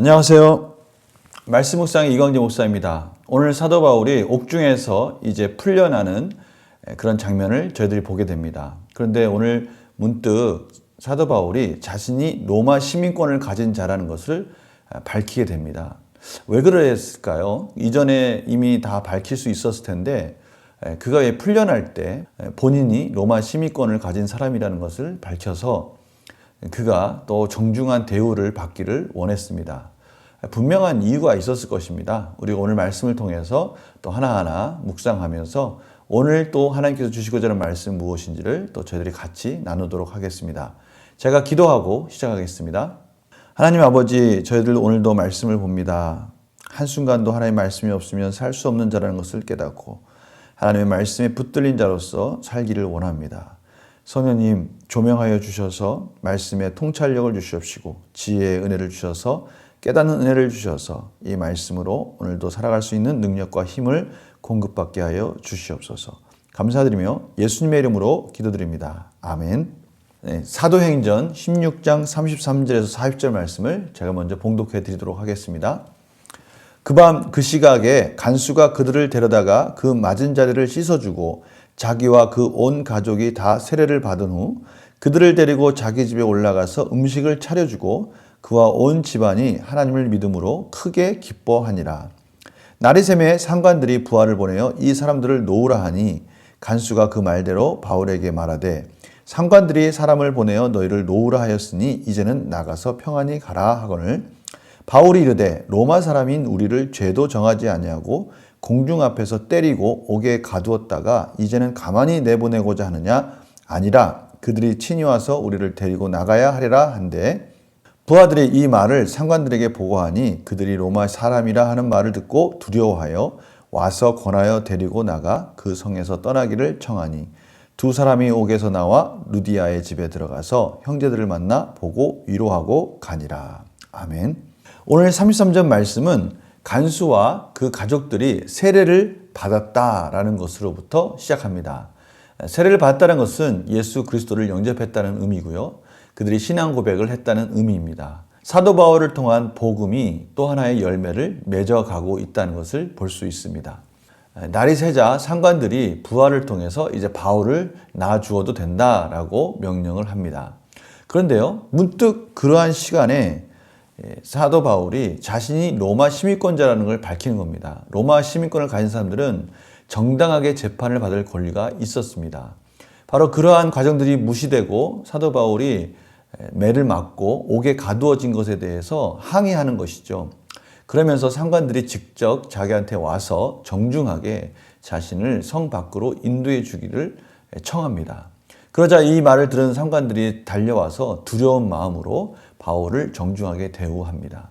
안녕하세요. 말씀 묵상의 이광재 목사입니다. 오늘 사도 바울이 옥중에서 이제 풀려나는 그런 장면을 저희들이 보게 됩니다. 그런데 오늘 문득 사도 바울이 자신이 로마 시민권을 가진 자라는 것을 밝히게 됩니다. 왜 그랬을까요? 이전에 이미 다 밝힐 수 있었을 텐데 그가 왜 풀려날 때 본인이 로마 시민권을 가진 사람이라는 것을 밝혀서 그가 또 정중한 대우를 받기를 원했습니다. 분명한 이유가 있었을 것입니다. 우리가 오늘 말씀을 통해서 또 하나하나 묵상하면서 오늘 또 하나님께서 주시고자 하는 말씀 무엇인지를 또 저희들이 같이 나누도록 하겠습니다. 제가 기도하고 시작하겠습니다. 하나님 아버지, 저희들 오늘도 말씀을 봅니다. 한순간도 하나님의 말씀이 없으면 살 수 없는 자라는 것을 깨닫고 하나님의 말씀에 붙들린 자로서 살기를 원합니다. 성령님 조명하여 주셔서 말씀에 통찰력을 주시옵시고 지혜의 은혜를 주셔서 깨닫는 은혜를 주셔서 이 말씀으로 오늘도 살아갈 수 있는 능력과 힘을 공급받게 하여 주시옵소서. 감사드리며 예수님의 이름으로 기도드립니다. 아멘. 사도행전 16장 33절에서 40절 말씀을 제가 먼저 봉독해 드리도록 하겠습니다. 그 밤 그 시각에 간수가 그들을 데려다가 그 맞은 자리를 씻어주고 자기와 그 온 가족이 다 세례를 받은 후 그들을 데리고 자기 집에 올라가서 음식을 차려주고 그와 온 집안이 하나님을 믿음으로 크게 기뻐하니라. 날이 새매 상관들이 부하를 보내어 이 사람들을 놓으라 하니 간수가 그 말대로 바울에게 말하되 상관들이 사람을 보내어 너희를 놓으라 하였으니 이제는 나가서 평안히 가라 하거늘 바울이 이르되 로마 사람인 우리를 죄도 정하지 아니하고 공중 앞에서 때리고 옥에 가두었다가 이제는 가만히 내보내고자 하느냐? 아니라 그들이 친히 와서 우리를 데리고 나가야 하리라 한데 부하들이 이 말을 상관들에게 보고하니 그들이 로마 사람이라 하는 말을 듣고 두려워하여 와서 권하여 데리고 나가 그 성에서 떠나기를 청하니 두 사람이 옥에서 나와 루디아의 집에 들어가서 형제들을 만나 보고 위로하고 가니라. 아멘. 오늘 33절 말씀은 간수와 그 가족들이 세례를 받았다라는 것으로부터 시작합니다. 세례를 받았다는 것은 예수 그리스도를 영접했다는 의미고요. 그들이 신앙 고백을 했다는 의미입니다. 사도 바울을 통한 복음이 또 하나의 열매를 맺어가고 있다는 것을 볼 수 있습니다. 날이 새자 상관들이 부하를 통해서 이제 바울을 낳아주어도 된다라고 명령을 합니다. 그런데요, 문득 그러한 시간에 사도 바울이 자신이 로마 시민권자라는 걸 밝히는 겁니다. 로마 시민권을 가진 사람들은 정당하게 재판을 받을 권리가 있었습니다. 바로 그러한 과정들이 무시되고 사도 바울이 매를 맞고 옥에 가두어진 것에 대해서 항의하는 것이죠. 그러면서 상관들이 직접 자기한테 와서 정중하게 자신을 성 밖으로 인도해 주기를 청합니다. 그러자 이 말을 들은 상관들이 달려와서 두려운 마음으로 바울을 정중하게 대우합니다.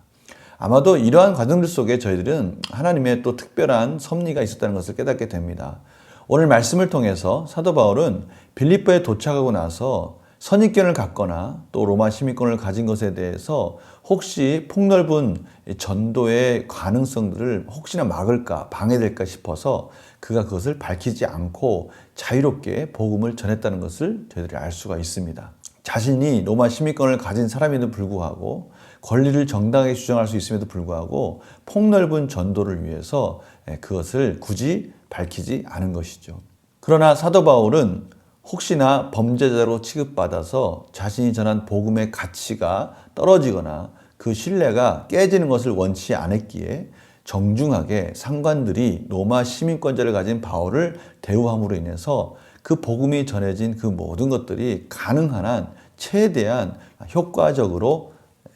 아마도 이러한 과정들 속에 저희들은 하나님의 또 특별한 섭리가 있었다는 것을 깨닫게 됩니다. 오늘 말씀을 통해서 사도 바울은 빌립보에 도착하고 나서 선입견을 갖거나 또 로마 시민권을 가진 것에 대해서 혹시 폭넓은 전도의 가능성들을 혹시나 막을까 방해될까 싶어서 그가 그것을 밝히지 않고 자유롭게 복음을 전했다는 것을 저희들이 알 수가 있습니다. 자신이 로마 시민권을 가진 사람에도 불구하고 권리를 정당하게 주장할 수 있음에도 불구하고 폭넓은 전도를 위해서 그것을 굳이 밝히지 않은 것이죠. 그러나 사도 바울은 혹시나 범죄자로 취급받아서 자신이 전한 복음의 가치가 떨어지거나 그 신뢰가 깨지는 것을 원치 않았기에 정중하게 상관들이 로마 시민권자를 가진 바울을 대우함으로 인해서 그 복음이 전해진 그 모든 것들이 가능한 한 최대한 효과적으로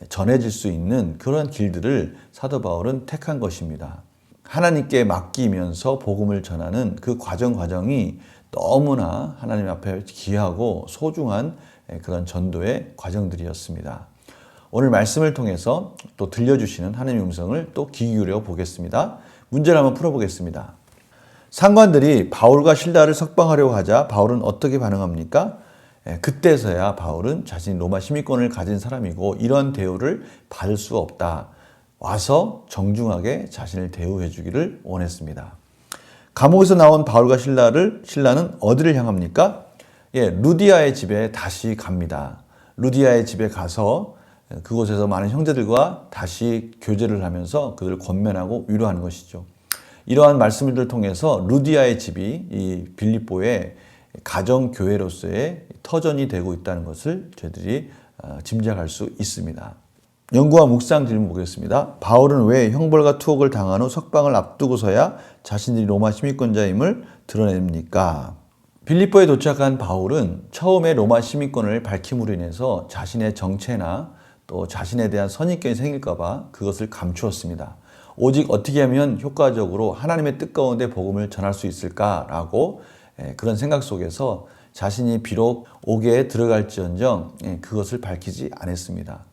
전해질 수 있는 그런 길들을 사도 바울은 택한 것입니다. 하나님께 맡기면서 복음을 전하는 그 과정이 너무나 하나님 앞에 귀하고 소중한 그런 전도의 과정들이었습니다. 오늘 말씀을 통해서 또 들려주시는 하나님의 음성을 또 귀 기울여 보겠습니다. 문제를 한번 풀어보겠습니다. 상관들이 바울과 실라를 석방하려고 하자 바울은 어떻게 반응합니까? 그때서야 바울은 자신이 로마 시민권을 가진 사람이고 이런 대우를 받을 수 없다. 와서 정중하게 자신을 대우해 주기를 원했습니다. 감옥에서 나온 바울과 신라는 어디를 향합니까? 루디아의 집에 다시 갑니다. 루디아의 집에 가서 그곳에서 많은 형제들과 다시 교제를 하면서 그들을 권면하고 위로하는 것이죠. 이러한 말씀들을 통해서 루디아의 집이 이 빌립보의 가정교회로서의 터전이 되고 있다는 것을 저희들이 짐작할 수 있습니다. 연구와 묵상 질문 보겠습니다. 바울은 왜 형벌과 투옥을 당한 후 석방을 앞두고서야 자신들이 로마 시민권자임을 드러냅니까? 빌립보에 도착한 바울은 처음에 로마 시민권을 밝힘으로 인해서 자신의 정체나 또 자신에 대한 선입견이 생길까 봐 그것을 감추었습니다. 오직 어떻게 하면 효과적으로 하나님의 뜻 가운데 복음을 전할 수 있을까라고 그런 생각 속에서 자신이 비록 옥에 들어갈지언정 그것을 밝히지 않았습니다.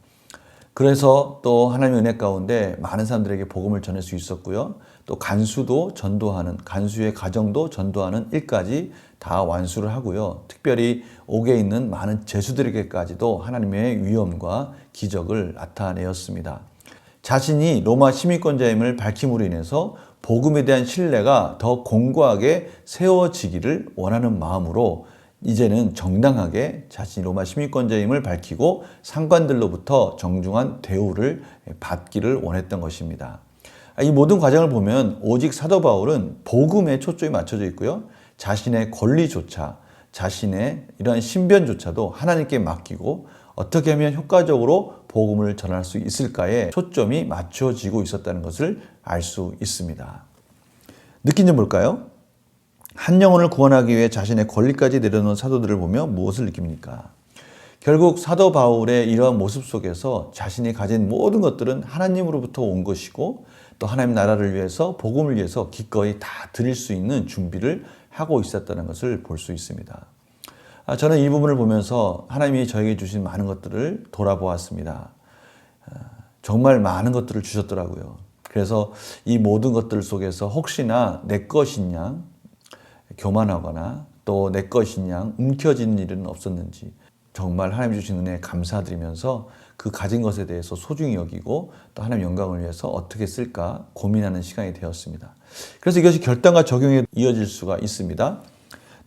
그래서 또 하나님의 은혜 가운데 많은 사람들에게 복음을 전할 수 있었고요. 또 간수도 전도하는, 간수의 가정도 전도하는 일까지 다 완수를 하고요. 특별히 옥에 있는 많은 죄수들에게까지도 하나님의 위엄과 기적을 나타내었습니다. 자신이 로마 시민권자임을 밝힘으로 인해서 복음에 대한 신뢰가 더 공고하게 세워지기를 원하는 마음으로 이제는 정당하게 자신이 로마 시민권자임을 밝히고 상관들로부터 정중한 대우를 받기를 원했던 것입니다. 이 모든 과정을 보면 오직 사도 바울은 복음에 초점이 맞춰져 있고요. 자신의 권리조차, 자신의 이러한 신변조차도 하나님께 맡기고 어떻게 하면 효과적으로 복음을 전할 수 있을까에 초점이 맞춰지고 있었다는 것을 알 수 있습니다. 느낀 점 볼까요? 한 영혼을 구원하기 위해 자신의 권리까지 내려놓은 사도들을 보며 무엇을 느낍니까? 결국 사도 바울의 이러한 모습 속에서 자신이 가진 모든 것들은 하나님으로부터 온 것이고 또 하나님 나라를 위해서 복음을 위해서 기꺼이 다 드릴 수 있는 준비를 하고 있었다는 것을 볼 수 있습니다. 저는 이 부분을 보면서 하나님이 저에게 주신 많은 것들을 돌아보았습니다. 정말 많은 것들을 주셨더라고요. 그래서 이 모든 것들 속에서 혹시나 내 것인 양 교만하거나 또 내 것인 양 움켜쥐는 일은 없었는지 정말 하나님 주신 은혜에 감사드리면서 그 가진 것에 대해서 소중히 여기고 또 하나님 영광을 위해서 어떻게 쓸까 고민하는 시간이 되었습니다. 그래서 이것이 결단과 적용에 이어질 수가 있습니다.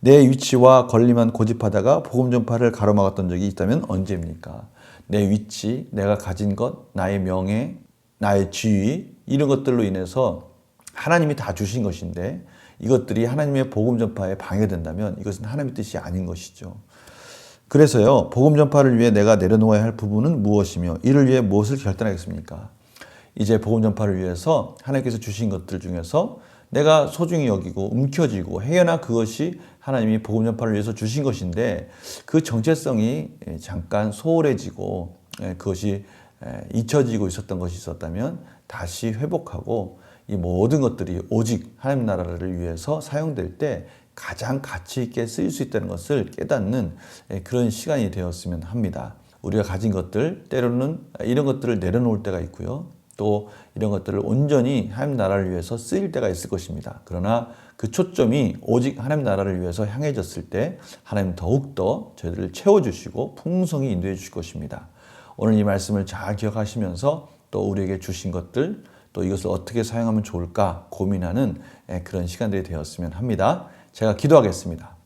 내 위치와 권리만 고집하다가 복음 전파를 가로막았던 적이 있다면 언제입니까? 내 위치, 내가 가진 것, 나의 명예, 나의 지위 이런 것들로 인해서 하나님이 다 주신 것인데 이것들이 하나님의 복음 전파에 방해된다면 이것은 하나님의 뜻이 아닌 것이죠. 그래서요, 복음 전파를 위해 내가 내려놓아야 할 부분은 무엇이며 이를 위해 무엇을 결단하겠습니까? 이제 복음 전파를 위해서 하나님께서 주신 것들 중에서 내가 소중히 여기고 움켜쥐고 행여나 그것이 하나님이 복음 전파를 위해서 주신 것인데 그 정체성이 잠깐 소홀해지고 그것이 잊혀지고 있었던 것이 있었다면 다시 회복하고 이 모든 것들이 오직 하나님 나라를 위해서 사용될 때 가장 가치 있게 쓰일 수 있다는 것을 깨닫는 그런 시간이 되었으면 합니다. 우리가 가진 것들, 때로는 이런 것들을 내려놓을 때가 있고요. 또 이런 것들을 온전히 하나님 나라를 위해서 쓰일 때가 있을 것입니다. 그러나 그 초점이 오직 하나님 나라를 위해서 향해졌을 때 하나님 더욱더 저희들을 채워주시고 풍성히 인도해 주실 것입니다. 오늘 이 말씀을 잘 기억하시면서 또 우리에게 주신 것들 또 이것을 어떻게 사용하면 좋을까 고민하는 그런 시간들이 되었으면 합니다. 제가 기도하겠습니다.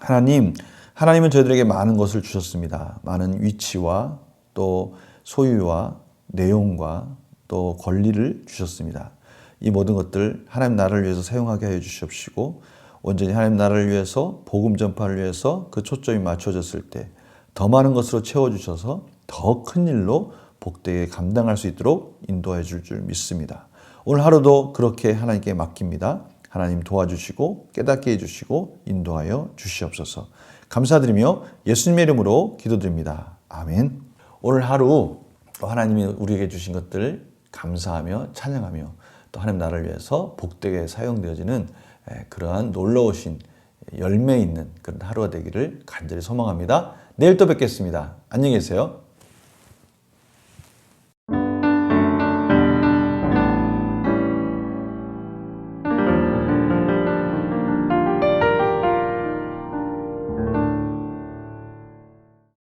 하나님은 저희들에게 많은 것을 주셨습니다. 많은 위치와 또 소유와 내용과 또 권리를 주셨습니다. 이 모든 것들 하나님 나라를 위해서 사용하게 하여 주시옵시고 온전히 하나님 나라를 위해서 복음 전파를 위해서 그 초점이 맞춰졌을 때 더 많은 것으로 채워주셔서 더 큰 일로 복되게 감당할 수 있도록 인도해 줄 믿습니다. 오늘 하루도 그렇게 하나님께 맡깁니다. 하나님 도와주시고 깨닫게 해주시고 인도하여 주시옵소서. 감사드리며 예수님의 이름으로 기도드립니다. 아멘. 오늘 하루 하나님이 우리에게 주신 것들 감사하며 찬양하며 또 하나님 나라를 위해서 복되게 사용되어지는 그러한 놀라우신 열매 있는 그런 하루가 되기를 간절히 소망합니다. 내일 또 뵙겠습니다. 안녕히 계세요.